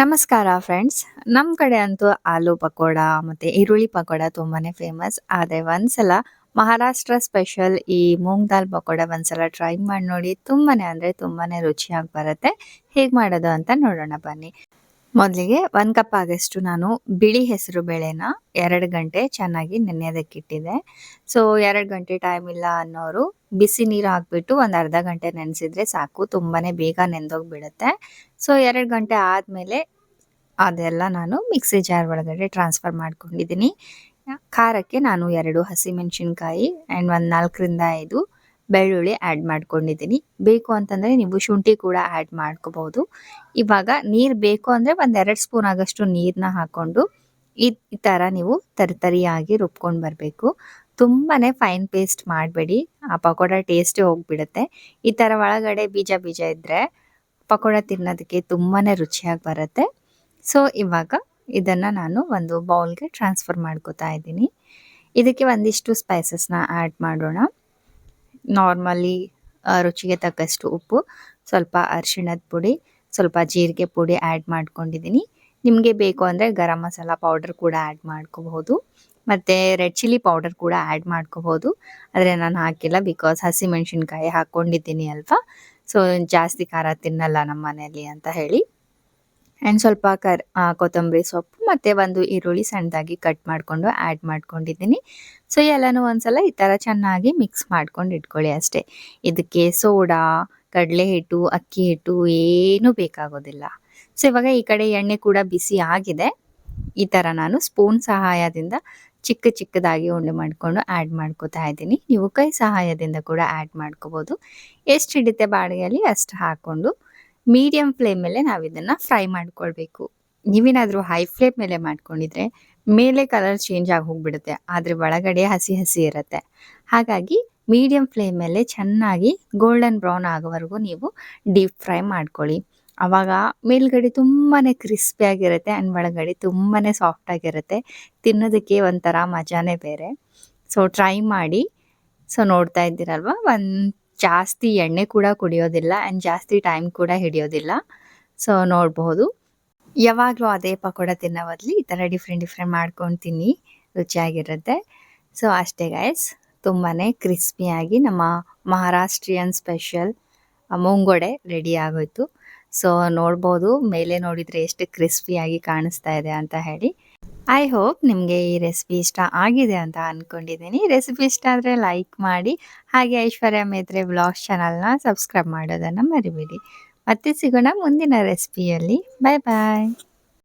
ನಮಸ್ಕಾರ ಫ್ರೆಂಡ್ಸ್. ನಮ್ಮ ಕಡೆ ಅಂತೂ ಆಲೂ ಪಕೋಡ ಮತ್ತೆ ಈರುಳ್ಳಿ ಪಕೋಡ ತುಂಬಾನೇ ಫೇಮಸ್. ಆದ್ರೆ ಒಂದ್ಸಲ ಮಹಾರಾಷ್ಟ್ರ ಸ್ಪೆಷಲ್ ಈ ಮೂಂಗ್ ದಾಲ್ ಪಕೋಡ ಒಂದ್ಸಲ ಟ್ರೈ ಮಾಡಿ ನೋಡಿ. ತುಂಬಾನೇ ಅಂದ್ರೆ ತುಂಬಾನೇ ರುಚಿಯಾಗಿ ಬರುತ್ತೆ. ಹೇಗ್ ಮಾಡೋದು ಅಂತ ನೋಡೋಣ ಬನ್ನಿ. ಮೊದಲಿಗೆ 1 ಕಪ್ ಆಗಷ್ಟು ನಾನು ಬಿಳಿ ಹೆಸರು ಬೇಳೆನ 2 ಗಂಟೆ ಚೆನ್ನಾಗಿ ನೆನೆಯೋದಕ್ಕಿಟ್ಟಿದ್ದೆ. ಸೊ 2 ಗಂಟೆ ಟೈಮ್ ಇಲ್ಲ ಅನ್ನೋರು ಬಿಸಿ ನೀರು ಹಾಕ್ಬಿಟ್ಟು ಒಂದು ಅರ್ಧ ಗಂಟೆ ನೆನೆಸಿದ್ರೆ ಸಾಕು. ತುಂಬಾನೇ ಬೇಗ ನೆಂದೋಗ್ಬಿಡುತ್ತೆ. ಸೊ 2 ಗಂಟೆ ಆದ್ಮೇಲೆ ಅದೆಲ್ಲ ನಾನು ಮಿಕ್ಸಿ ಜಾರ್ ಒಳಗಡೆ ಟ್ರಾನ್ಸ್ಫರ್ ಮಾಡ್ಕೊಂಡಿದ್ದೀನಿ. ಖಾರಕ್ಕೆ ನಾನು 2 ಹಸಿಮೆಣಸಿನ್ಕಾಯಿ ಆ್ಯಂಡ್ ಒಂದು 4ರಿಂದ 5 ಬೆಳ್ಳುಳ್ಳಿ ಆ್ಯಡ್ ಮಾಡ್ಕೊಂಡಿದ್ದೀನಿ. ಬೇಕು ಅಂತಂದರೆ ನೀವು ಶುಂಠಿ ಕೂಡ ಆ್ಯಡ್ ಮಾಡ್ಕೋಬಹುದು. ಇವಾಗ ನೀರು ಬೇಕು ಅಂದರೆ ಒಂದು 2 ಸ್ಪೂನ್ ಆಗಷ್ಟು ನೀರನ್ನ ಹಾಕ್ಕೊಂಡು ಈ ಥರ ನೀವು ತರಿಯಾಗಿ ರುಬ್ಕೊಂಡು ಬರಬೇಕು. ತುಂಬಾನೇ ಫೈನ್ ಪೇಸ್ಟ್ ಮಾಡಬೇಡಿ, ಆ ಪಕೋಡ ಟೇಸ್ಟೇ ಹೋಗ್ಬಿಡುತ್ತೆ. ಈ ಥರ ಒಳಗಡೆ ಬೀಜ ಬೀಜ ಇದ್ದರೆ ಪಕೋಡ ತಿನ್ನೋದಕ್ಕೆ ತುಂಬಾನೇ ರುಚಿಯಾಗಿ ಬರುತ್ತೆ. ಸೊ ಇವಾಗ ಇದನ್ನು ನಾನು ಒಂದು ಬೌಲ್ಗೆ ಟ್ರಾನ್ಸ್ಫರ್ ಮಾಡ್ಕೋತಾ ಇದ್ದೀನಿ. ಇದಕ್ಕೆ ಒಂದಿಷ್ಟು ಸ್ಪೈಸಸ್ನ ಆ್ಯಡ್ ಮಾಡೋಣ. ನಾರ್ಮಲಿ ರುಚಿಗೆ ತಕ್ಕಷ್ಟು ಉಪ್ಪು, ಸ್ವಲ್ಪ ಅರಿಶಿಣದ ಪುಡಿ, ಸ್ವಲ್ಪ ಜೀರಿಗೆ ಪುಡಿ ಆ್ಯಡ್ ಮಾಡ್ಕೊಂಡಿದ್ದೀನಿ. ನಿಮಗೆ ಬೇಕು ಅಂದರೆ ಗರಂ ಮಸಾಲ ಪೌಡರ್ ಕೂಡ ಆ್ಯಡ್ ಮಾಡ್ಕೋಬಹುದು. ಮತ್ತು ರೆಡ್ ಚಿಲ್ಲಿ ಪೌಡರ್ ಕೂಡ ಆ್ಯಡ್ ಮಾಡ್ಕೋಬಹುದು. ಆದರೆ ನಾನು ಹಾಕಿಲ್ಲ, ಬಿಕಾಸ್ ಹಸಿಮೆಣಸಿನ್ಕಾಯಿ ಹಾಕ್ಕೊಂಡಿದ್ದೀನಿ ಅಲ್ವಾ. ಸೊ ಜಾಸ್ತಿ ಖಾರ ತಿನ್ನಲ್ಲ ನಮ್ಮ ಮನೆಯಲ್ಲಿ ಅಂತ ಹೇಳಿ. ಆ್ಯಂಡ್ ಸ್ವಲ್ಪ ಕೊತ್ತಂಬರಿ ಸೊಪ್ಪು ಮತ್ತು ಒಂದು ಈರುಳ್ಳಿ ಸಣ್ಣದಾಗಿ ಕಟ್ ಮಾಡಿಕೊಂಡು ಆ್ಯಡ್ ಮಾಡ್ಕೊಂಡಿದ್ದೀನಿ. ಸೊ ಎಲ್ಲನೂ ಒಂದ್ಸಲ ಈ ಥರ ಚೆನ್ನಾಗಿ ಮಿಕ್ಸ್ ಮಾಡ್ಕೊಂಡು ಇಟ್ಕೊಳ್ಳಿ ಅಷ್ಟೇ. ಇದಕ್ಕೆ ಸೋಡಾ, ಕಡಲೆ ಹಿಟ್ಟು, ಅಕ್ಕಿ ಹಿಟ್ಟು ಏನೂ ಬೇಕಾಗೋದಿಲ್ಲ. ಸೊ ಇವಾಗ ಈ ಕಡೆ ಎಣ್ಣೆ ಕೂಡ ಬಿಸಿ ಆಗಿದೆ. ಈ ಥರ ನಾನು ಸ್ಪೂನ್ ಸಹಾಯದಿಂದ ಚಿಕ್ಕದಾಗಿ ಉಂಡೆ ಮಾಡಿಕೊಂಡು ಆ್ಯಡ್ ಮಾಡ್ಕೋತಾ ಇದ್ದೀನಿ. ನೀವು ಕೈ ಸಹಾಯದಿಂದ ಕೂಡ ಆ್ಯಡ್ ಮಾಡ್ಕೋಬೋದು. ಎಷ್ಟು ಹಿಡಿತೆ ಬಾಡಿಗೆಯಲ್ಲಿ ಅಷ್ಟು ಹಾಕ್ಕೊಂಡು ಮೀಡಿಯಮ್ ಫ್ಲೇಮ್ ಮೇಲೆ ನಾವು ಇದನ್ನು ಫ್ರೈ ಮಾಡ್ಕೊಳ್ಬೇಕು. ನೀವೇನಾದರೂ ಹೈ ಫ್ಲೇಮ್ ಮೇಲೆ ಮಾಡ್ಕೊಂಡಿದ್ರೆ ಮೇಲೆ ಕಲರ್ ಚೇಂಜ್ ಆಗಿ ಹೋಗ್ಬಿಡುತ್ತೆ, ಆದರೆ ಒಳಗಡೆ ಹಸಿ ಹಸಿ ಇರುತ್ತೆ. ಹಾಗಾಗಿ ಮೀಡಿಯಮ್ ಫ್ಲೇಮ್ ಮೇಲೆ ಚೆನ್ನಾಗಿ ಗೋಲ್ಡನ್ ಬ್ರೌನ್ ಆಗೋವರೆಗೂ ನೀವು ಡೀಪ್ ಫ್ರೈ ಮಾಡ್ಕೊಳ್ಳಿ. ಆವಾಗ ಮೇಲ್ಗಡೆ ತುಂಬಾ ಕ್ರಿಸ್ಪಿಯಾಗಿರುತ್ತೆ ಆ್ಯಂಡ್ ಒಳಗಡೆ ತುಂಬಾ ಸಾಫ್ಟಾಗಿರುತ್ತೆ. ತಿನ್ನೋದಕ್ಕೆ ಒಂಥರ ಮಜಾನೇ ಬೇರೆ. ಸೊ ಟ್ರೈ ಮಾಡಿ. ಸೊ ನೋಡ್ತಾ ಇದ್ದೀರಲ್ವ, ಜಾಸ್ತಿ ಎಣ್ಣೆ ಕೂಡ ಕುಡಿಯೋದಿಲ್ಲ ಆ್ಯಂಡ್ ಜಾಸ್ತಿ ಟೈಮ್ ಕೂಡ ಹಿಡಿಯೋದಿಲ್ಲ. ಸೊ ನೋಡಬಹುದು. ಯಾವಾಗಲೂ ಅದೇ ಪಕೋಡ ತಿನ್ನೋ ಬದಲು ಈ ಥರ ಡಿಫ್ರೆಂಟ್ ಮಾಡ್ಕೊಂಡು ತಿನ್ನಿ, ರುಚಿಯಾಗಿರುತ್ತೆ. ಸೊ ಅಷ್ಟೇ ಗೈಸ್, ತುಂಬಾ ಕ್ರಿಸ್ಪಿಯಾಗಿ ನಮ್ಮ ಮಹಾರಾಷ್ಟ್ರಿಯನ್ ಸ್ಪೆಷಲ್ ಮುಂಗೋಡೆ ರೆಡಿ ಆಗೋಯ್ತು. ಸೊ ನೋಡ್ಬೋದು ಮೇಲೆ ನೋಡಿದರೆ ಎಷ್ಟು ಕ್ರಿಸ್ಪಿಯಾಗಿ ಕಾಣಿಸ್ತಾ ಇದೆ ಅಂತ ಹೇಳಿ. ಐ ಹೋಪ್ ನಿಮಗೆ ಈ ರೆಸಿಪಿ ಇಷ್ಟ ಆಗಿದೆ ಅಂತ ಅಂದ್ಕೊಂಡಿದ್ದೀನಿ. ರೆಸಿಪಿ ಇಷ್ಟ ಆದರೆ ಲೈಕ್ ಮಾಡಿ, ಹಾಗೆ ಐಶ್ವರ್ಯ ಮೇತ್ರೆ ವ್ಲಾಗ್ಸ್ ಚಾನಲ್ನ ಸಬ್ಸ್ಕ್ರೈಬ್ ಮಾಡೋದನ್ನು ಮರಿಬೇಡಿ. ಮತ್ತೆ ಸಿಗೋಣ ಮುಂದಿನ ರೆಸಿಪಿಯಲ್ಲಿ. ಬಾಯ್ ಬಾಯ್.